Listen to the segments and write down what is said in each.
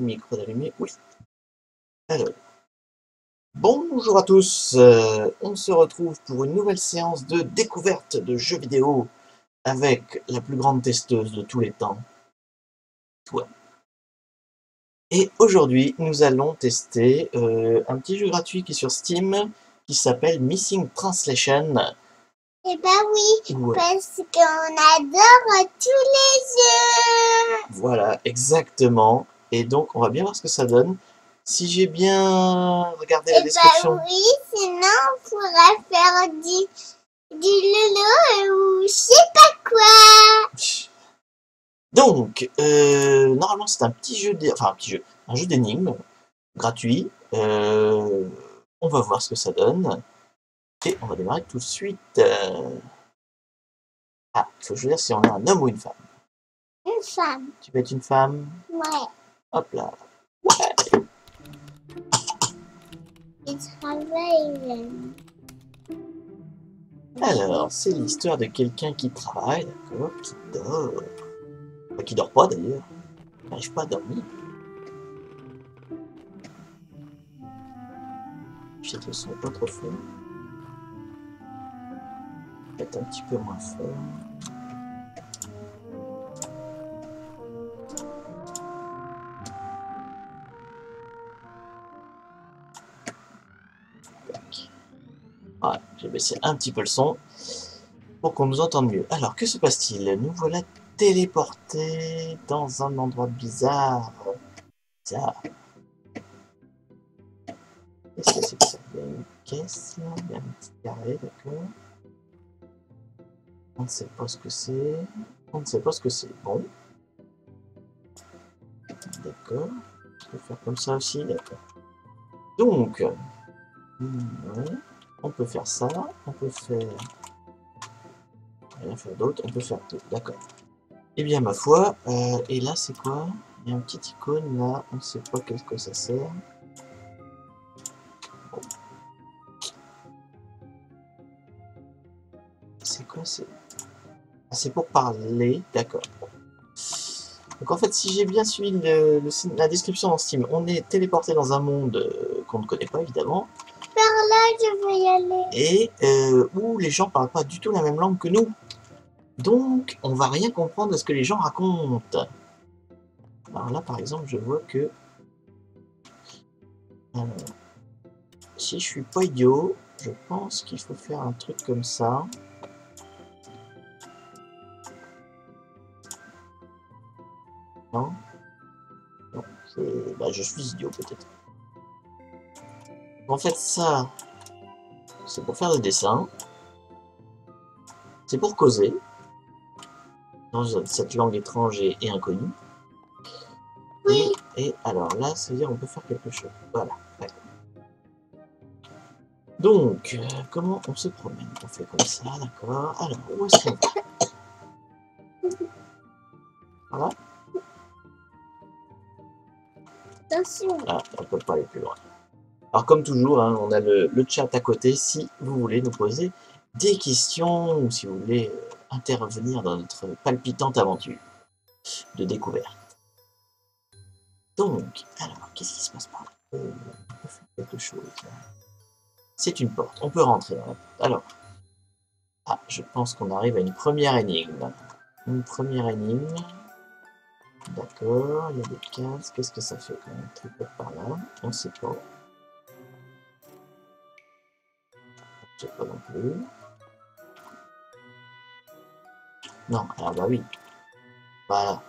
le micro d'allumé? Oui. Alors, bonjour à tous. On se retrouve pour une nouvelle séance de découverte de jeux vidéo avec la plus grande testeuse de tous les temps, toi. Et aujourd'hui, nous allons tester un petit jeu gratuit qui est sur Steam qui s'appelle Missing Translation. Eh ben oui, Ouais. parce qu'on adore tous les jeux. Voilà, exactement. Et donc, on va bien voir ce que ça donne. Si j'ai bien regardé la Eh description. ben oui, sinon on pourrait faire du lolo ou je sais pas quoi. Donc, normalement, c'est un petit jeu, un jeu d'énigmes gratuit. On va voir ce que ça donne. Et on va démarrer tout de suite. Ah, il faut que je dire si on est un homme ou une femme. Une femme. Tu peux être une femme? Ouais. Hop là. Il travaille. Alors, c'est l'histoire de quelqu'un qui travaille, d'accord, qui dort. Enfin, qui dort pas d'ailleurs. Il n'arrive pas à dormir. J'ai le son pas trop fort. Peut-être un petit peu moins fort. Ouais, j'ai baissé un petit peu le son pour qu'on nous entende mieux. Alors, que se passe-t-il? Nous voilà téléportés dans un endroit bizarre. Bizarre. Qu'est-ce que c'est que ça? Il y a une caisse là, il y a un petit carré, d'accord. On ne sait pas ce que c'est. On ne sait pas ce que c'est. Bon. D'accord. Je peux faire comme ça aussi, d'accord. Donc, ouais. On peut faire ça. On peut faire... Rien faire d'autre. On peut faire tout. D'accord. Eh bien, ma foi. Et là, c'est quoi? Il y a une petite icône là. On ne sait pas qu'est-ce que ça sert. Bon. C'est quoi? C'est pour parler. D'accord. Donc en fait, si j'ai bien suivi la description dans Steam, on est téléporté dans un monde qu'on ne connaît pas évidemment. Par là, je vais y aller. Et où les gens parlent pas du tout la même langue que nous. Donc, on va rien comprendre de ce que les gens racontent. Alors là, par exemple, je vois que... Alors, si je suis pas idiot, je pense qu'il faut faire un truc comme ça. Non? Non, je suis idiot peut-être. En fait, ça, c'est pour faire des dessins. C'est pour causer dans cette langue étrange et inconnue. Oui. Et alors là, ça veut dire on peut faire quelque chose. Voilà. Donc, comment on se promène? On fait comme ça, d'accord. Alors, où est-ce qu'on va? Voilà. Attention. Ah, on peut pas aller plus loin. Alors, comme toujours, hein, on a le chat à côté si vous voulez nous poser des questions ou si vous voulez intervenir dans notre palpitante aventure de découverte. Donc, alors, qu'est-ce qui se passe par là? On peut faire quelque chose. C'est une porte. On peut rentrer dans la porte. Alors, ah, je pense qu'on arrive à une première énigme. Une première énigme. D'accord, il y a des cases. Qu'est-ce que ça fait quand on tripote par là? On ne sait pas. Je ne sais pas non plus. Non, alors bah oui. Voilà.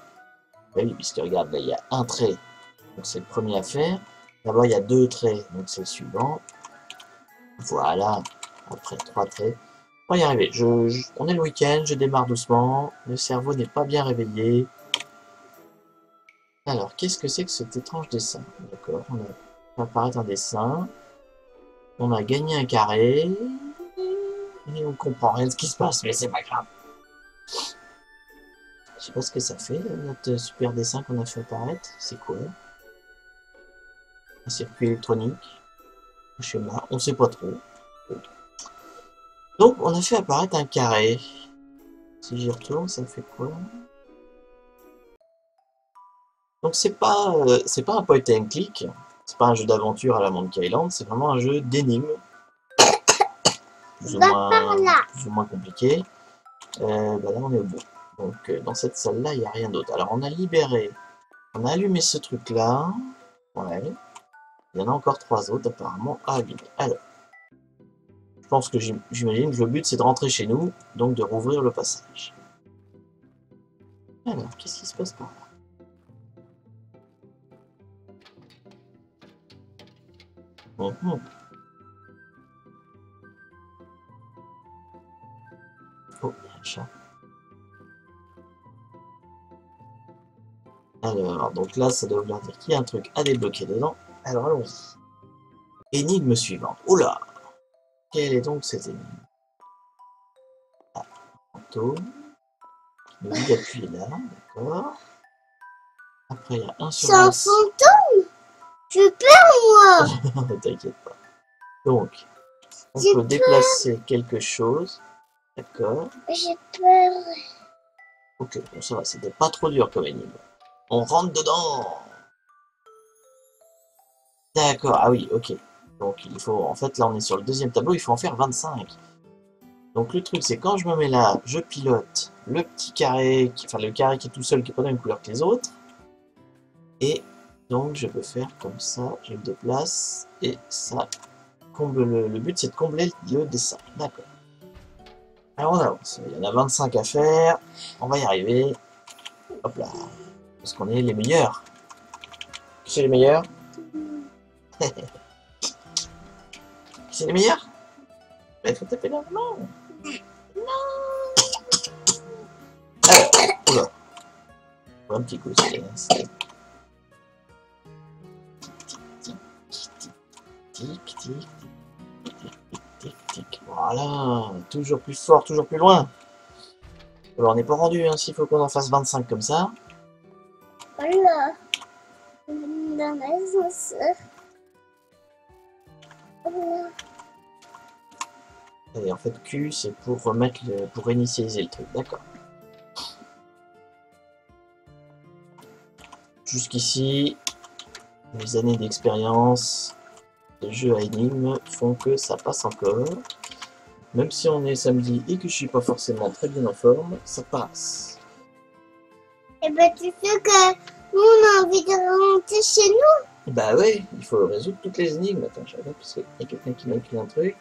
Bah oui, puisque regarde, là, il y a un trait. Donc c'est le premier à faire. Là-bas, il y a deux traits. Donc c'est le suivant. Voilà. Après, trois traits. On va y arriver. On est le week-end, je démarre doucement. Le cerveau n'est pas bien réveillé. Alors, qu'est-ce que c'est que cet étrange dessin? D'accord, on va apparaître un dessin. On a gagné un carré. Et on comprend rien de ce qui se passe, mais c'est pas grave. Je sais pas ce que ça fait, notre super dessin qu'on a fait apparaître. C'est quoi? Un circuit électronique? Un schéma? On sait pas trop. Donc, on a fait apparaître un carré. Si j'y retourne, ça fait quoi? Donc c'est pas un point and click, c'est pas un jeu d'aventure à la Monkey Island, c'est vraiment un jeu d'énigmes, plus ou moins compliqué. Bah là on est au bout. Donc dans cette salle-là, il n'y a rien d'autre. Alors on a libéré, on a allumé ce truc-là. Ouais. Il y en a encore 3 autres apparemment à allumer. Alors, je pense que j'imagine que le but c'est de rentrer chez nous, donc de rouvrir le passage. Alors, qu'est-ce qui se passe par là? Oh, il y a un chat. Alors, donc là, ça doit vouloir dire qu'il y a un truc à débloquer dedans. Alors, allons-y. Énigme suivante. Oula! Quelle est donc cette énigme? Ah, fantôme. Qui nous dit d'appuyer là, d'accord. Après, il y a un sur C'est un fantôme? J'ai peur, moi. T'inquiète pas. Donc, on peut déplacer quelque chose. D'accord. J'ai peur. Ok, bon, ça va, c'était pas trop dur comme énigme. On rentre dedans. D'accord, ah oui, ok. Donc il faut, en fait, là on est sur le deuxième tableau, il faut en faire 25. Donc le truc c'est quand je me mets là, je pilote le petit carré, enfin le carré qui est tout seul, qui est pas la même couleur que les autres. Et donc je peux faire comme ça, je le déplace, et ça comble le but c'est de combler le dessin. D'accord. Alors on avance, il y en a 25 à faire, on va y arriver. Hop là, parce qu'on est les meilleurs. Qui c'est les meilleurs? C'est les meilleurs? Bah, il faut taper là. Non. Alors, oula. Un petit coup, c'est... Tic, tic, tic, tic, tic. Voilà. Toujours plus fort, toujours plus loin. Alors, on n'est pas rendu, hein, s'il faut qu'on en fasse 25 comme ça. Voilà. Dans l'ascenseur. Voilà. Et en fait, Q, c'est pour remettre pour réinitialiser le truc, d'accord. Jusqu'ici, les années d'expérience de jeu à énigmes font que ça passe encore. Même si on est samedi et que je suis pas forcément très bien en forme, ça passe. Et ben tu sais que nous on a envie de rentrer chez nous. Bah ouais, il faut résoudre toutes les énigmes. Attends, je regarde parce qu'il y a quelqu'un qui m'a écrit un truc.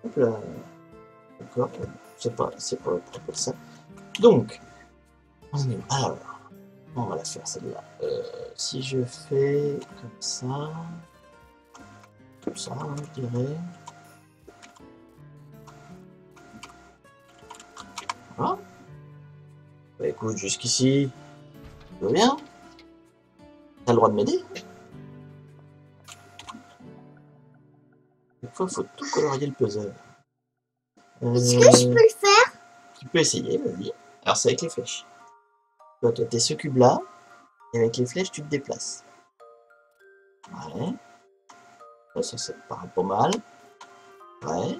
Hop là. D'accord, c'est pas le propos de ça. Donc, on est où? Alors, on va la faire celle-là. Si je fais comme ça, je dirais. Voilà. Bah écoute, jusqu'ici, tout va bien. T'as le droit de m'aider. Des fois, il faut tout colorier le puzzle. Est-ce que je peux le faire? Tu peux essayer, vas-y. Alors, c'est avec les flèches. Toi, t'es ce cube-là, et avec les flèches, tu te déplaces. Ouais. Ça paraît pas mal. Ouais.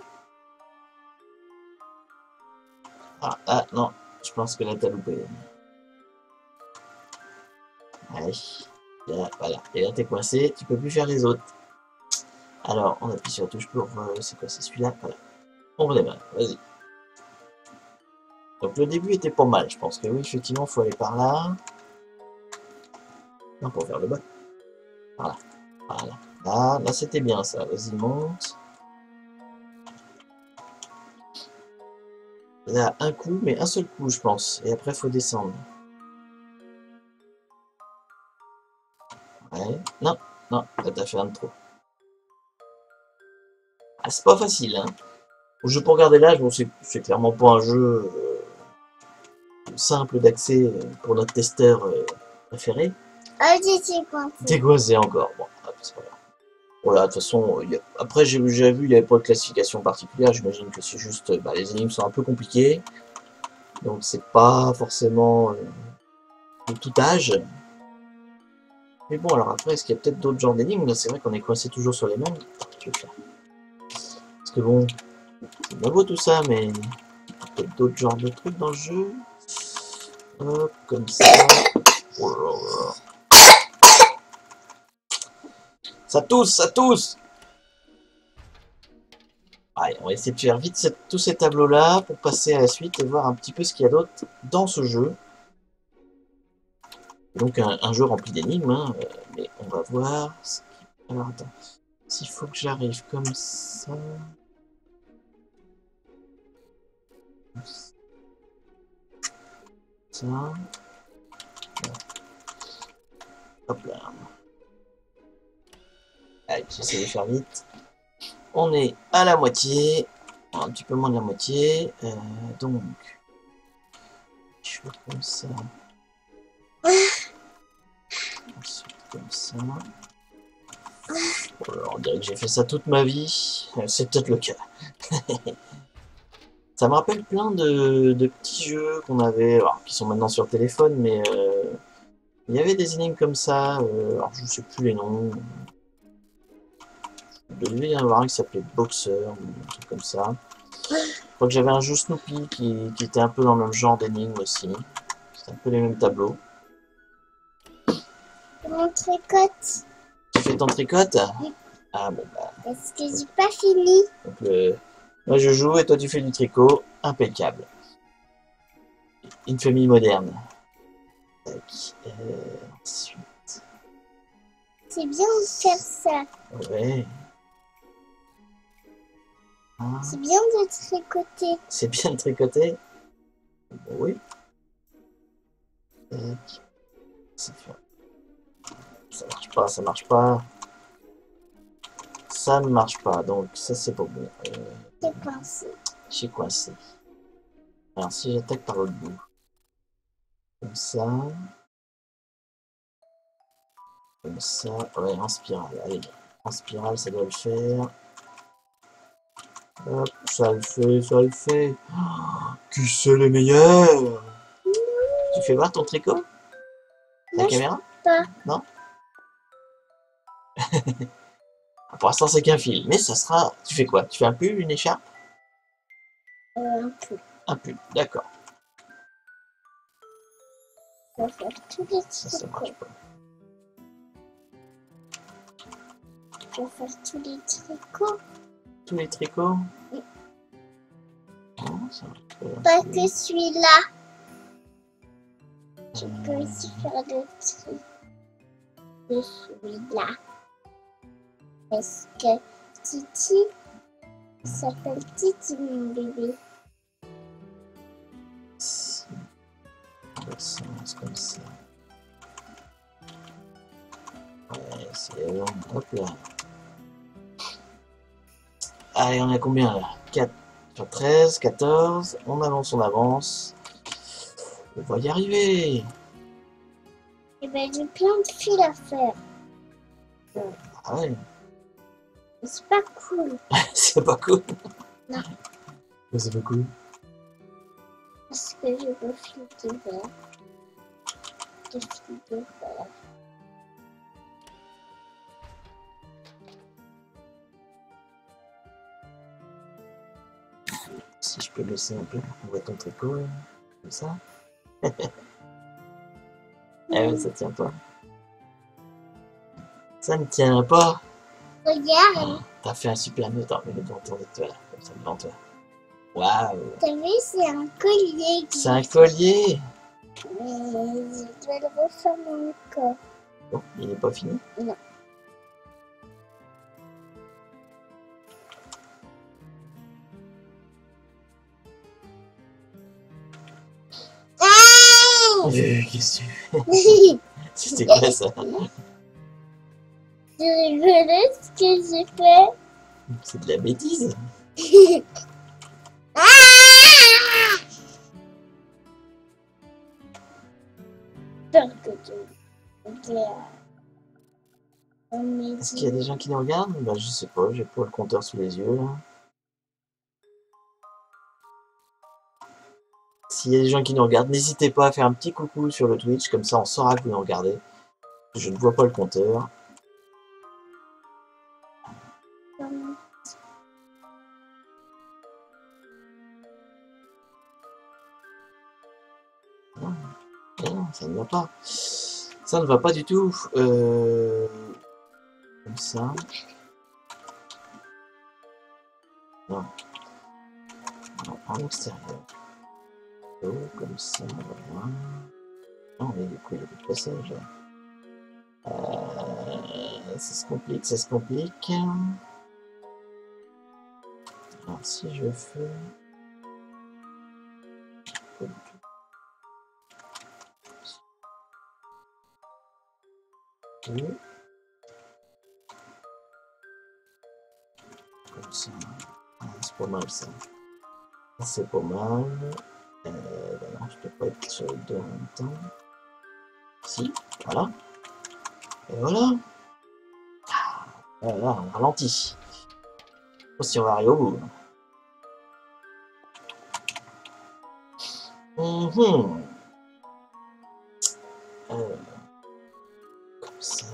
Ah, non. Je pense que là, t'as loupé. Allez. Là, voilà. Et là, t'es coincé. Tu peux plus faire les autres. Alors, on appuie sur la touche pour... c'est quoi? C'est celui-là? Voilà. On redémarre. Vas-y. Donc, le début était pas mal. Je pense que oui, effectivement, il faut aller par là. Non, pour faire le bas. Voilà. Voilà. Là, c'était bien, ça. Vas-y, monte. Là, un coup, mais un seul coup, je pense. Et après, il faut descendre. Ouais. Non, là, t'as fait un de trop. Ah, c'est pas facile, hein. Le jeu pour garder l'âge, bon, c'est clairement pas un jeu simple d'accès pour notre testeur préféré. Ah, j'étais coincée. T'es coincé encore. Bon, c'est pas grave. Voilà, de toute façon, après, j'ai vu, il n'y avait pas de classification particulière. J'imagine que c'est juste, les énigmes sont un peu compliquées. Donc, c'est pas forcément de tout âge. Mais bon, alors après, est-ce qu'il y a peut-être d'autres genres d'énigmes? C'est vrai qu'on est coincé toujours sur les mêmes. Je vais faire. Parce que bon, c'est bien beau tout ça, mais il y a peut-être d'autres genres de trucs dans le jeu. Hop, comme ça. Oh là là. Ça tousse, ça tousse. Allez, on va essayer de faire vite tous ces tableaux-là pour passer à la suite et voir un petit peu ce qu'il y a d'autre dans ce jeu. Donc un jeu rempli d'énigmes, hein, mais on va voir. Alors attends, s'il faut que j'arrive comme ça. Ça. Hop là. Allez, j'essaie de faire vite. On est à la moitié. Un petit peu moins de la moitié. Donc. Je fais comme ça. Ensuite, comme ça. Oh là, on dirait que j'ai fait ça toute ma vie. C'est peut-être le cas. Ça me rappelle plein de petits jeux qu'on avait, alors, qui sont maintenant sur téléphone, mais il y avait des énigmes comme ça. Alors je ne sais plus les noms. Il devait y en avoir un qui s'appelait Boxer, ou un truc comme ça. Je crois que j'avais un jeu Snoopy qui était un peu dans le même genre d'énigmes aussi. C'était un peu les mêmes tableaux. Mon tricote. Tu fais ton tricote? Oui. Ah bon bah. Parce que j'ai pas fini. Donc moi je joue et toi tu fais du tricot. Impeccable. Une famille moderne. Tac. Ensuite. C'est bien de faire ça. Ouais. Ah. C'est bien de tricoter. C'est bien de tricoter? Bon, oui. Tac. Ça marche pas, ça marche pas. Ça ne marche pas, donc ça c'est pas bon. C'est coincé. Je suis coincé. Alors si j'attaque par l'autre bout. Comme ça. Comme ça. Ouais, en spirale. Allez, en spirale, ça doit le faire. Hop, ça le fait, ça le fait. Oh, qui c'est le meilleur? Tu fais voir ton tricot? La Non, caméra? pas. Non? Pour l'instant, c'est qu'un fil. Mais ça sera. Tu fais quoi? Tu fais un pull, une écharpe? Un peu. Un pull, d'accord. Je vais faire tous les Ça marche tricots. pas. Je vais faire tous les tricots. Tous les tricots? Oui. Non, ça marche pas. Pas que celui-là. Je peux aussi faire le tri de celui-là. Parce que Titi s'appelle Titi, mon bébé. Si. On va se lancer comme ça. Ouais, c'est long. Hop là. Allez, on est à combien là? 4, 13, 14. On avance, on avance. On va y arriver. Et ben j'ai plein de fils à faire. Ah ouais. Mais c'est pas cool. C'est pas cool. Non. Mais c'est pas cool. Parce que j'ai le fil de verre. Le fil de verre. Si je peux laisser un peu pour qu'on voit ton tricot. Comme ça. Ah ouais, ça tient pas. Ça ne tient pas. Regarde. T'as fait un super nœud. Attends, mets-le devant toi, comme ça, devant toi. Waouh. T'as vu, c'est un collier. C'est un collier. Mais je dois le refaire encore. Bon, il n'est pas fini. Non. Qu'est-ce que tu fais? C'était quoi ça? Tu rigolais ce que j'ai fait? C'est de la bêtise. Peur que tu Est-ce qu'il y a des gens qui nous regardent? Bah, je sais pas, j'ai pas le compteur sous les yeux là. S'il y a des gens qui nous regardent, n'hésitez pas à faire un petit coucou sur le Twitch, comme ça on saura que vous nous regardez. Je ne vois pas le compteur. Non, non, ça ne va pas. Ça ne va pas du tout. Comme ça. Non. Non, en extérieur. Comme ça, voilà. Non, mais du coup, il y a des passages. Ça se complique, ça se complique. Alors, si je fais... Comme ça. Ah, c'est pas mal, ça. C'est pas mal. Non, je peux pas être sur les deux en même temps. Si, voilà. Et voilà. Voilà, on ralentit. Si on va arriver au bout. Comme ça.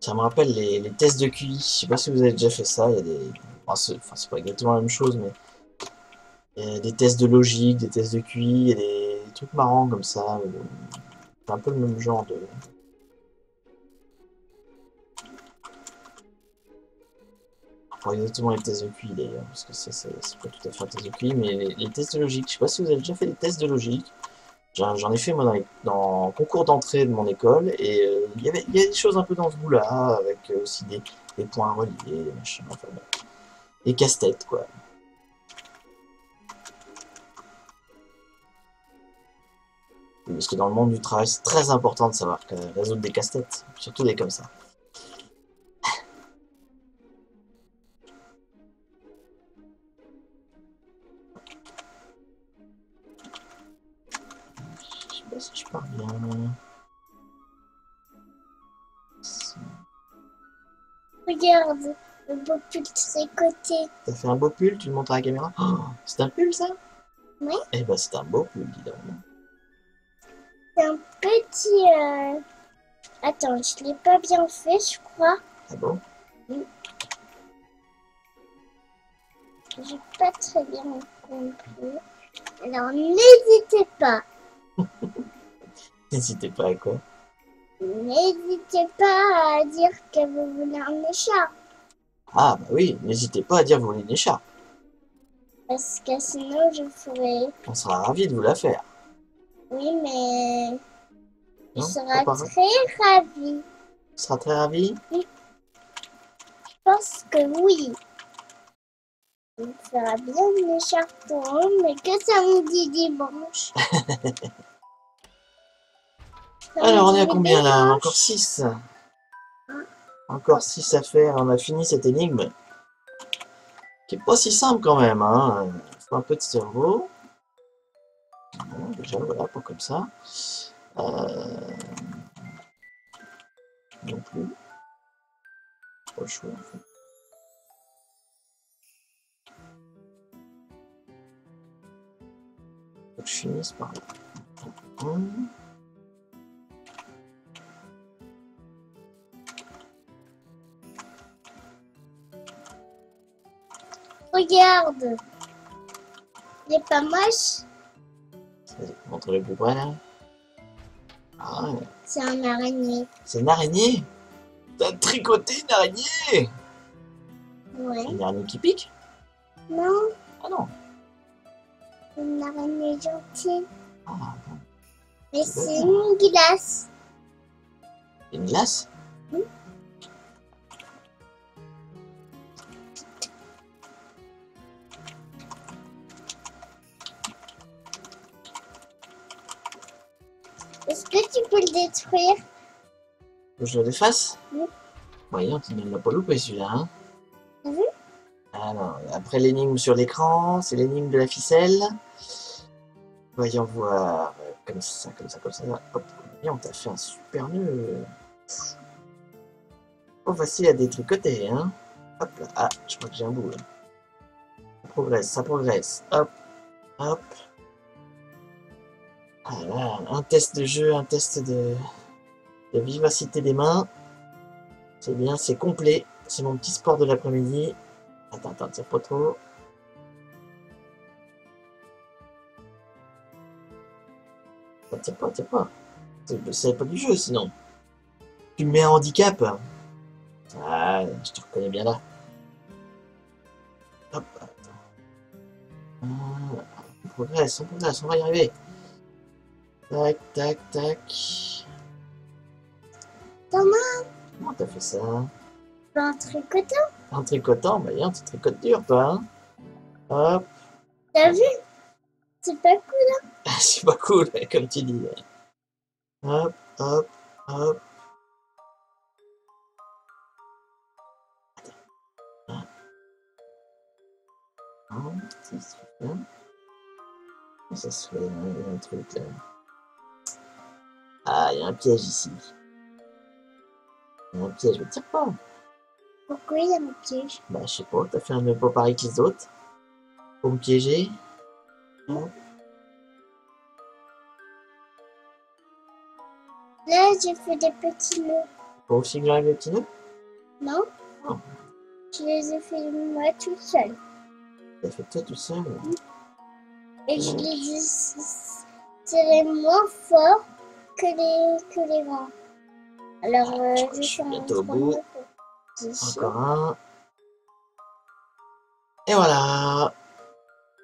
Ça me rappelle les tests de QI. Je sais pas si vous avez déjà fait ça. Il y a des... Enfin, c'est pas exactement la même chose, mais il y a des tests de logique, des tests de QI, il y a des trucs marrants comme ça. C'est un peu le même genre de... Pas exactement les tests de QI d'ailleurs, parce que ça, c'est pas tout à fait un test de QI, mais les tests de logique. Je sais pas si vous avez déjà fait des tests de logique. J'en ai fait moi dans le concours d'entrée de mon école, et il y a des choses un peu dans ce goût-là, avec aussi des points reliés, des machins, enfin bon. Des casse-têtes, quoi. Parce que dans le monde du travail, c'est très important de savoir résoudre des casse-têtes, surtout des comme ça. Je sais pas si je pars bien. Regarde, le beau pull tricoté. T'as fait un beau pull, tu le montres à la caméra. Oh, c'est un pull, ça? Oui. Eh ben, c'est un beau pull, dis donc. C'est un petit... Attends, je l'ai pas bien fait, je crois. Ah bon? Oui. J'ai pas très bien compris. Alors, n'hésitez pas. N'hésitez pas à quoi? N'hésitez pas à dire que vous voulez un écharpe. Ah, bah oui, n'hésitez pas à dire que vous voulez une écharpe. Parce que sinon, je ferai... On sera ravis de vous la faire. Oui, mais... Je Non, serai pas très ravie. Tu seras très ravi? Je pense que oui. On fera bien une écharpe pour eux, mais que samedi, dimanche. Alors, on est à Samedi, combien là? dimanche. Encore 6. Encore 6 à faire, on a fini cette énigme. Qui est pas si simple quand même, hein. Faut un peu de cerveau. Bon, déjà, voilà, pas comme ça. Non plus. Pas le choix, en fait. Faut que je finisse par là. Regarde. Il est pas moche. Vas-y, montre-le plus près là. Ah, ouais. C'est un araignée. C'est une araignée? T'as tricoté une araignée? Ouais. Une araignée qui pique? Non, Ah non. une araignée gentille. Ah, bon. Mais c'est une glace. Une glace? Oui. Est-ce que tu peux le détruire? Faut que je le défasse? Oui. Voyons, tu ne l'as pas loupé celui-là, hein? Oui. Alors, après l'énigme sur l'écran, c'est l'énigme de la ficelle. Voyons voir. Comme ça, comme ça, comme ça. Hop, et on t'a fait un super nœud. Pas facile à détricoter, hein? Hop là. Ah, je crois que j'ai un bout là. Ça progresse, ça progresse. Hop, hop. Voilà, un test de jeu, un test de vivacité des mains. C'est bien, c'est complet. C'est mon petit sport de l'après-midi. Attends, tire pas trop. Tire pas. C'est pas du jeu sinon. Tu me mets un handicap. Ah, je te reconnais bien là. Hop, attends. On progresse, on va y arriver. Tac. Thomas, Comment t'as fait ça? un tricotant. En tricotant, bah viens, tu tricotes dur toi, hein? Hop, T'as vu? C'est pas cool. c'est pas cool, comme tu dis. Hop. C'est super. Ça se fait, il y a un truc là. Ah, il y a un piège ici. Il y a un piège, mais tire pas. Pourquoi il y a un piège? Bah, je sais pas, t'as fait un nœud pas pareil que les autres. Pour me piéger. Hop. Là, j'ai fait des petits nœuds. Faut aussi que j'arrive les petits nœuds? Non? Non. Je les ai fait moi tout seul. T'as fait toi tout seul. Et je les ai serrés moins fort que les grands. Alors, Je suis bientôt au bout. Encore un. Et voilà.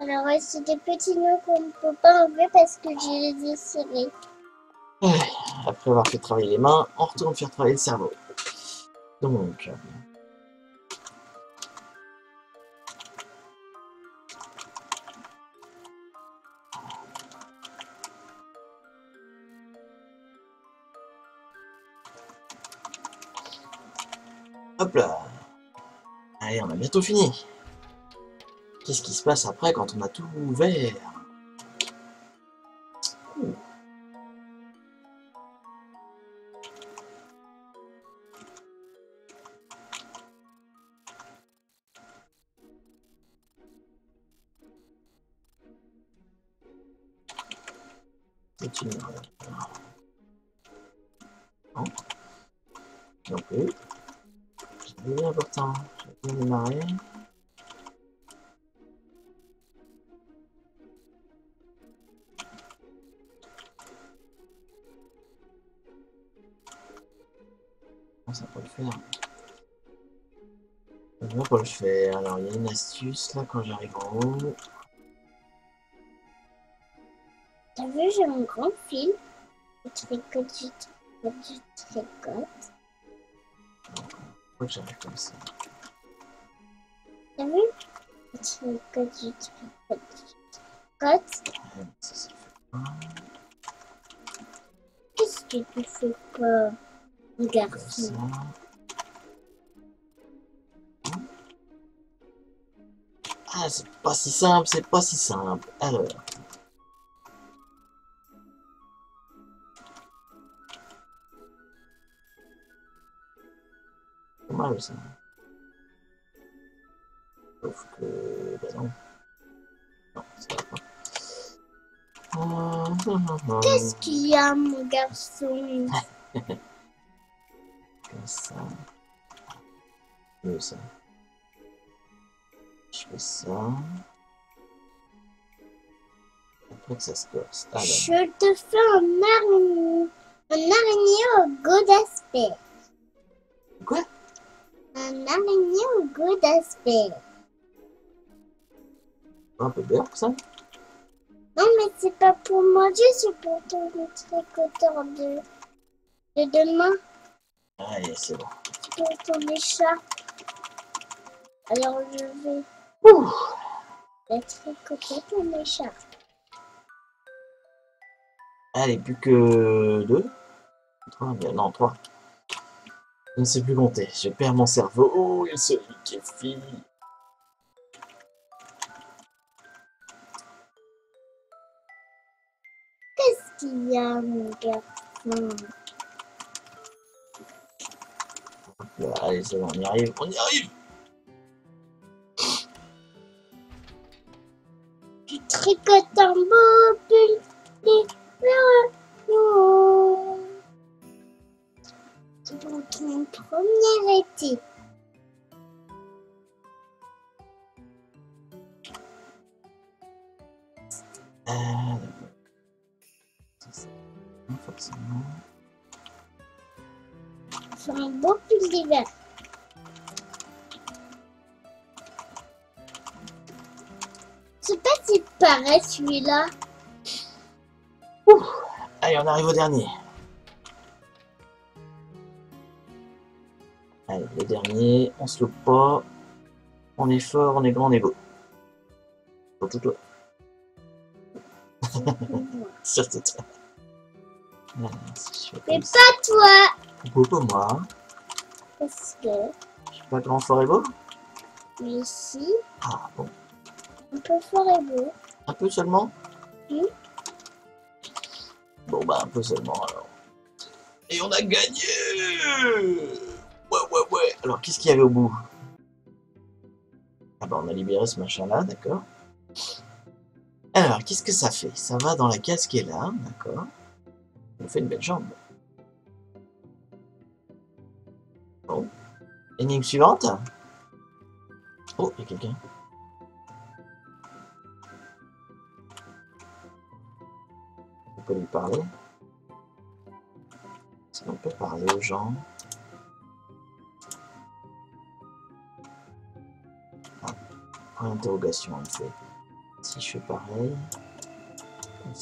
Alors, c'est des petits nœuds qu'on ne peut pas enlever parce que je les ai serrés. Après avoir fait travailler les mains, on retourne faire travailler le cerveau. Donc. Hop là. Allez, on a bientôt fini. Qu'est-ce qui se passe après quand on a tout ouvert? C'est une... Non. Non plus. C'est bien important. Je vais bien démarrer. Ça peut le faire. Je vois pas le faire. Alors il y a une astuce là quand j'arrive en haut. T'as vu, j'ai un grand fil. Je tricote. Faut que j'arrive comme ça. T'as vu? Je tricote. Ça se fait pas. Qu'est-ce que tu fais pas, mon Comme garçon? ça. Ah, c'est pas si simple, c'est pas si simple. Alors. C'est mal ça. Sauf que. Ben non. Non, ça va pas. Qu'est-ce qu'il y a, mon garçon? Comme ça. Mieux ça. Je fais ça. Après que ça se corse. Alors. Je te fais un araignée au goût d'aspect. Quoi? Un araignée au goût d'aspect. Un peu d'heure pour ça? Non, mais c'est pas pour manger, c'est pour ton tricoteur de demain. Allez, c'est bon. Pour ton écharpe. Alors je vais tricoter ton écharpe. Allez, plus que 2. 3, non, 3. Je ne sais plus compter. Je perds mon cerveau. Oh, il se liquéfie. Qu'est-ce qu'il y a, mon garçon? Là, allez, c'est bon, on y arrive. On y arrive. Tu tricotes un beau pull Non. Donc, mon premier été. Forcément. C'est un beau pull d'hiver. Je sais pas si pareil celui-là. Allez, on arrive au dernier. Allez, le dernier, on se loupe pas. On est fort, on est grand, on est beau. Surtout toi. Surtout toi. Mais pas toi. Pourquoi pas moi? Parce que, Je suis pas grand, fort et beau? mais ici, Ah bon. un peu fort et beau. Un peu seulement? Oui. Bon bah un peu seulement alors. Et on a gagné! Ouais. Alors qu'est-ce qu'il y avait au bout? Ah bah on a libéré ce machin là, d'accord. Alors qu'est-ce que ça fait? Ça va dans la case qui est là, d'accord. On fait une belle jambe. Bon. Énigme suivante. Oh, il y a quelqu'un. On peut lui parler. Est-ce qu'on peut parler aux gens? Ah, point d'interrogation, en fait. Si je fais pareil. Comme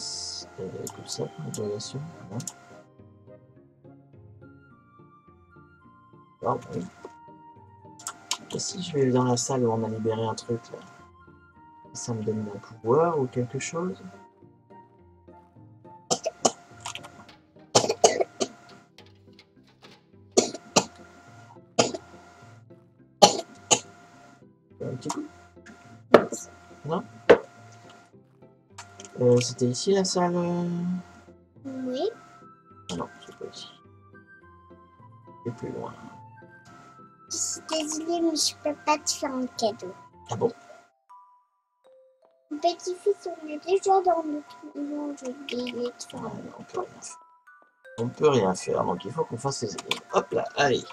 ça, point d'interrogation. Voilà. Ah, oui. Et si je vais dans la salle où on a libéré un truc là, ça me donne un pouvoir ou quelque chose? Un petit coup? Non? C'était ici la salle? Oui. Ah non, c'est pas ici. C'est plus loin. Je suis désolée, mais je peux pas te faire un cadeau. Ah bon? Mon petit-fils, on est déjà dans le monde. Je vais te faire Ah, un non, on peut rien faire. On peut rien faire, donc il faut qu'on fasse les énigmes. Hop là, allez.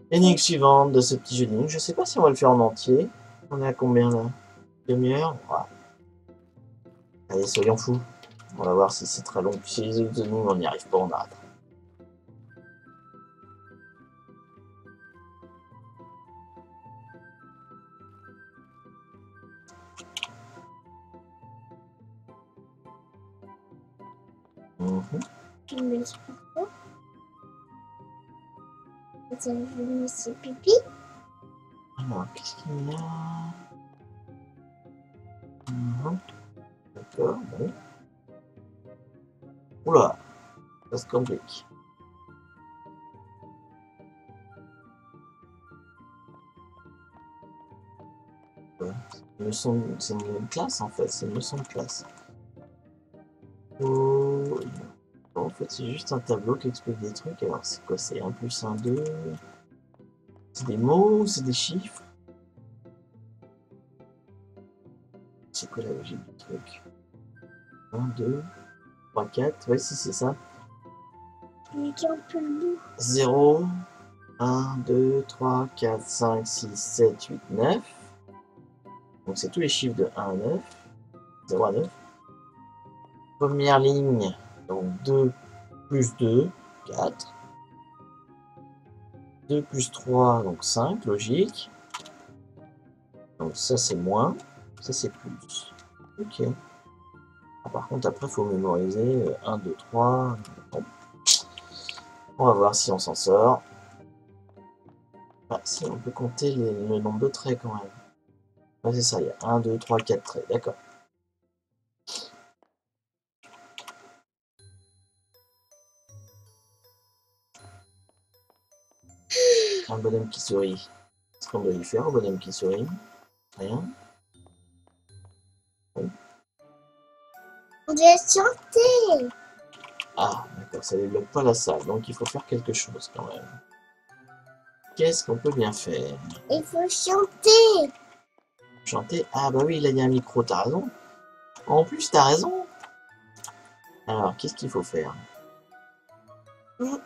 Énigme suivante de ce petit jeu d'énigmes. Je sais pas si on va le faire en entier. On est à combien là? Demi-heure? Ouais. Allez, soyons fous. On va voir si c'est très long. Si les autres énigmes, on n'y arrive pas, on arrête. Je me suis pas. Je me suis pipi. Alors, qu'est-ce qu'il y a? D'accord, bon. Oula, ça se complique. Ouais, c'est une classe en fait, c'est une leçon de classe. Oh, en fait, c'est juste un tableau qui explique des trucs. Alors, c'est quoi? C'est 1 plus 1, 2. C'est des mots, c'est des chiffres. C'est quoi la logique du truc? 1, 2, 3, 4. Ouais, si, c'est ça. Mais qui un peu le bout. 0, 1, 2, 3, 4, 5, 6, 7, 8, 9. Donc, c'est tous les chiffres de 1 à 9. 0 à 9. Première ligne, donc 2 plus 2, 4. 2 plus 3, donc 5, logique. Donc ça c'est moins, ça c'est plus. Ok. Ah, par contre après il faut mémoriser 1, 2, 3. Bon. On va voir si on s'en sort. Ah, si on peut compter le nombre de traits quand même. Ouais, c'est ça, il y a 1, 2, 3, 4 traits, d'accord. Un bonhomme qui sourit. Qu'est-ce qu'on doit y faire au bonhomme qui sourit? Rien. On doit chanter. Ah, d'accord, ça ne débloque pas la salle, donc il faut faire quelque chose quand même. Qu'est-ce qu'on peut bien faire? Il faut chanter. Chanter? Ah bah oui, là il y a un micro, t'as raison. En plus, t'as raison. Alors, qu'est-ce qu'il faut faire? Mm.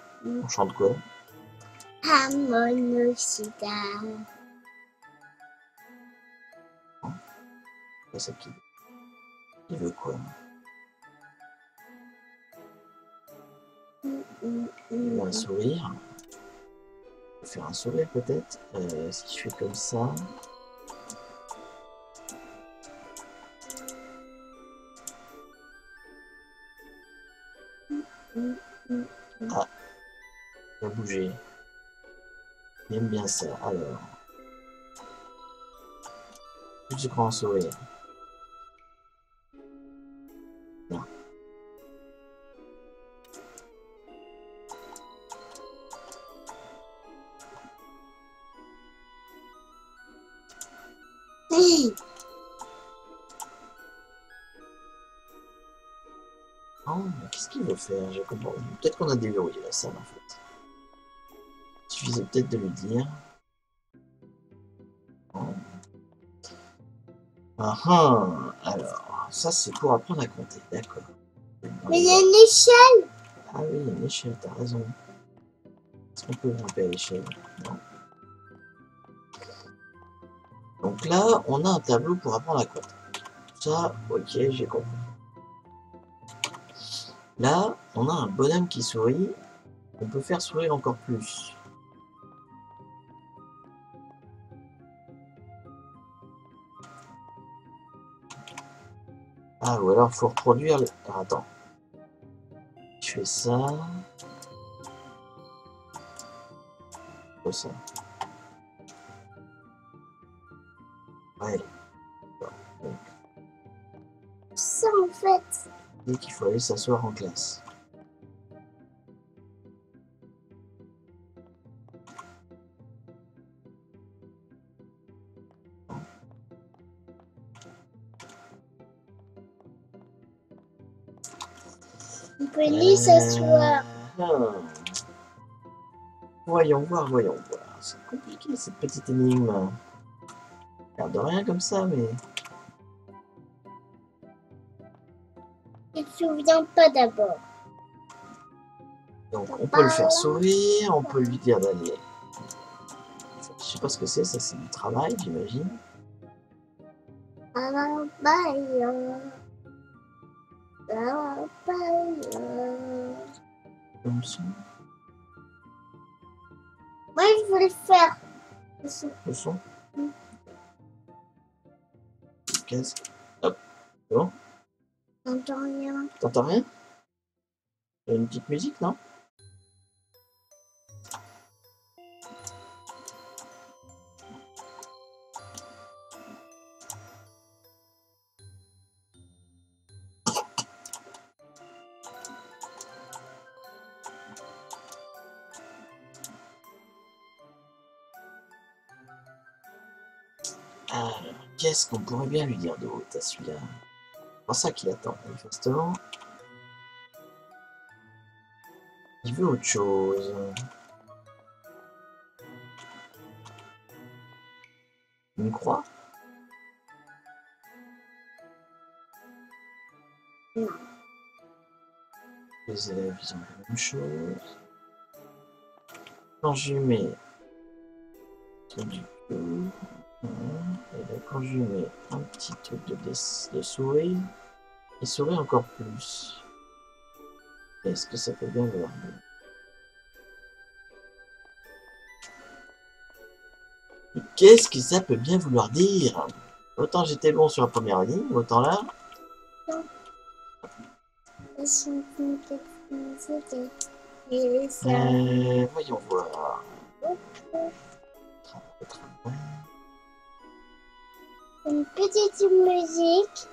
On chante quoi? Harmonosida. C'est ça qui veut quoi? Il veut un sourire. Il faut faire un sourire peut-être. Si je fais comme ça. Ah, il va bouger. Il aime bien ça. Alors. Plus grand sourire. Non. Oh, mais qu'est-ce qu'il veut faire? Je comprends. Peut-être qu'on a déverrouillé la salle en fait. Il suffisait peut-être de lui dire. Oh. Ah ah. Alors, ça c'est pour apprendre à compter, d'accord. Mais il y a une échelle. Ah oui, il y a une échelle, t'as raison. Est-ce qu'on peut grimper à l'échelle? Non. Donc là, on a un tableau pour apprendre à compter. Ça, ok, j'ai compris. Là, on a un bonhomme qui sourit. On peut faire sourire encore plus. Ah, ou alors faut reproduire le... Ah, attends. Je fais ça. Ça. Ouais. Donc, Ça en fait. dit qu'il faut aller s'asseoir en classe. On peut aller s'asseoir. Voyons voir, voyons voir. C'est compliqué cette petite énigme. L'air de rien comme ça, mais... Il ne se souvient pas d'abord. Donc on peut le faire sourire, on peut lui dire d'aller... Je sais pas ce que c'est, ça c'est du travail, j'imagine. Comme ça. Moi, je veux le faire. Le son. Casque. Hop. Bon. J'entends rien. T'entends rien? Il y a une petite musique, non? Alors, qu'est-ce qu'on pourrait bien lui dire d'autre à celui-là? C'est pour ça qu'il attend, manifestement. Il veut autre chose. Une croix? Non. Les élèves, ils ont la même chose. Quand je mets du coup, et là, quand je mets un petit truc de souris, il sourit encore plus. Est-ce que ça peut bien vouloir dire? Qu'est-ce que ça peut bien vouloir dire? Autant j'étais bon sur la première ligne, autant là. Voyons voir. Une petite musique.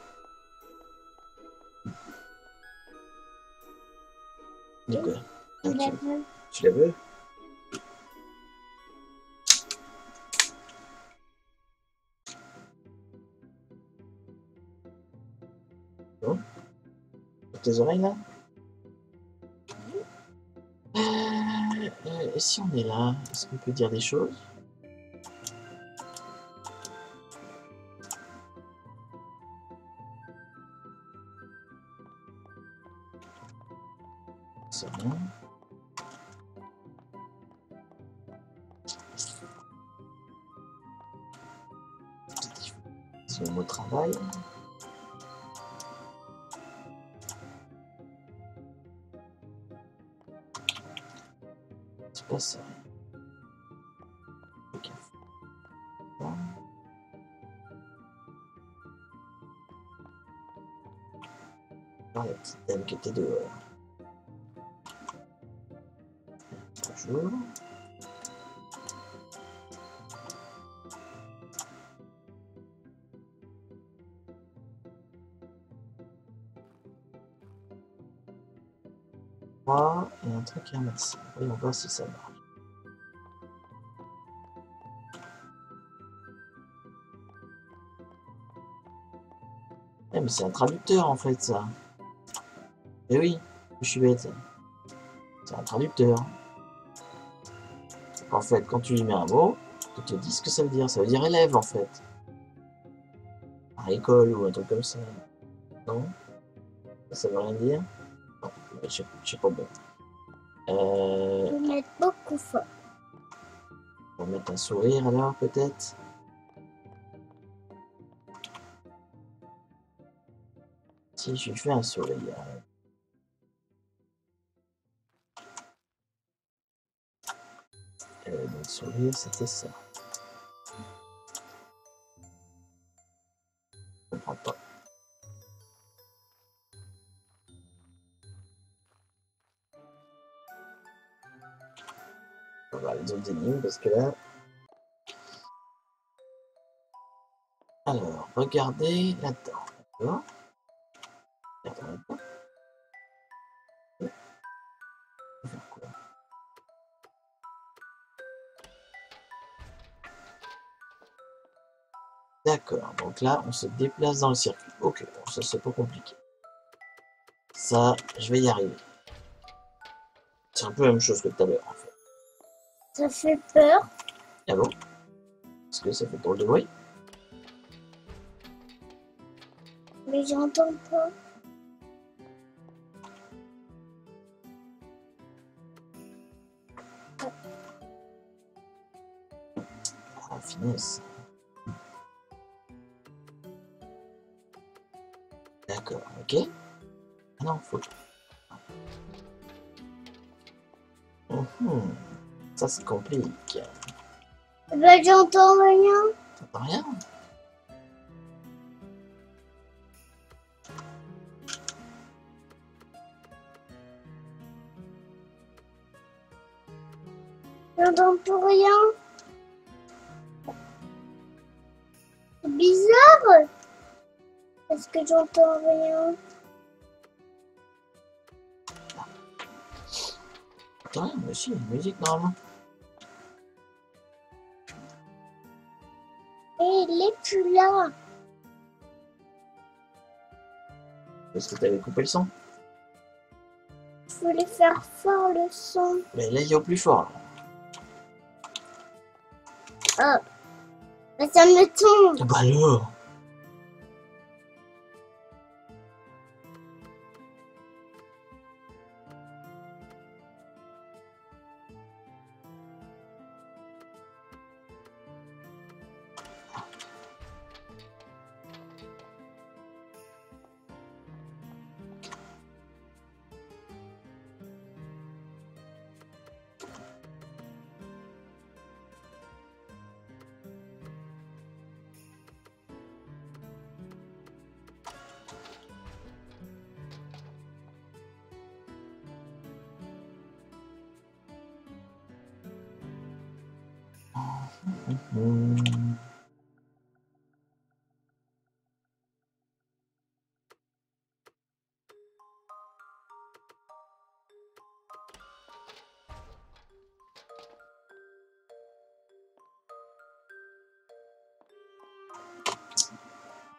De quoi? Tu la veux? Tu la veux? Bon. Sur tes oreilles là? Et si on est là, est-ce qu'on peut dire des choses? C'est rien. C'est le mot travail. C'est pas ça. La petite dame qui était dehors. Bonjour. Et un truc à ramasser. Voyons voir si ça marche. Eh, mais c'est un traducteur en fait ça. Eh oui, je suis bête. C'est un traducteur. En fait, quand tu lui mets un mot, il te dit ce que ça veut dire. Ça veut dire élève en fait. À école ou un truc comme ça. Non? Ça veut rien dire? Non, je sais pas bon. Je vais mettre beaucoup fort. On va mettre un sourire alors peut-être. Si je lui fais un sourire. Donc sourire c'était ça. Je comprends pas. On va voir les autres énigmes parce que là. Alors, regardez là-dedans. D'accord. Regardez là-dedans. On va faire quoi? D'accord, donc là on se déplace dans le circuit. Ok, bon, ça c'est pas compliqué. Ça, je vais y arriver. C'est un peu la même chose que tout à l'heure en fait. Ça fait peur. Ah bon? Parce que ça fait drôle de bruit. Mais j'entends pas. Ah, finesse. D'accord, ok. Ah non, faut. Ça c'est compliqué. Ben, j'entends rien. T'entends rien? J'entends plus rien. C'est bizarre. Est-ce que j'entends rien? T'entends rien? Mais si, il y a une musique normalement. Et il est plus là. Est-ce que t'avais coupé le son? Je voulais faire fort le son. Mais là il y a au plus fort. Ah. Ben, ça me tombe. Bah alors!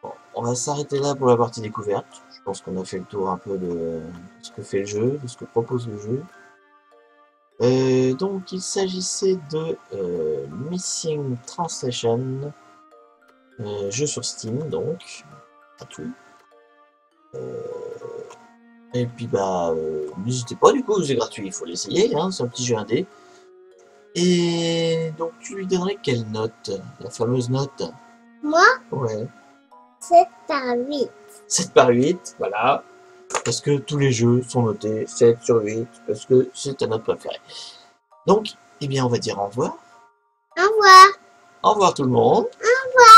Bon, on va s'arrêter là pour la partie découverte. Je pense qu'on a fait le tour un peu de ce que fait le jeu, de ce que propose le jeu. Donc il s'agissait de Missing Translation, jeu sur Steam donc, à tout. Et puis bah, n'hésitez pas, du coup, c'est gratuit, il faut l'essayer, hein, c'est un petit jeu indé. Et donc tu lui donnerais quelle note? La fameuse note? Moi, Ouais. 7 par 8. 7 par 8, voilà. Parce que tous les jeux sont notés 7 sur 8, parce que c'est ta note préférée. Donc, eh bien, on va dire au revoir. Au revoir. Au revoir tout le monde. Au revoir.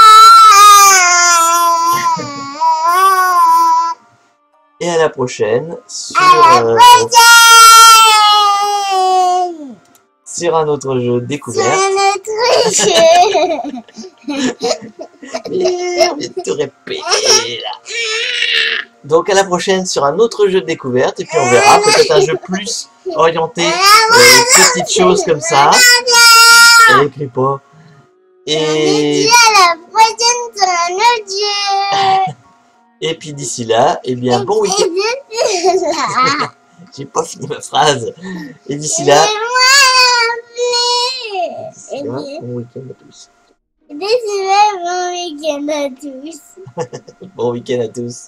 Et à la prochaine sur, À la prochaine. sur un autre jeu découverte. C'est un autre Mais on vient de te répéter là. Donc à la prochaine sur un autre jeu de découverte. Et puis on verra peut-être un jeu plus orienté petites choses comme ça. Elle écrit pas. Et à la prochaine sur un autre jeu. et puis d'ici là, eh bien bon week-end. J'ai pas fini ma phrase. Et d'ici là, bon week-end à tous. Bon week-end à tous. Bon week-end à tous.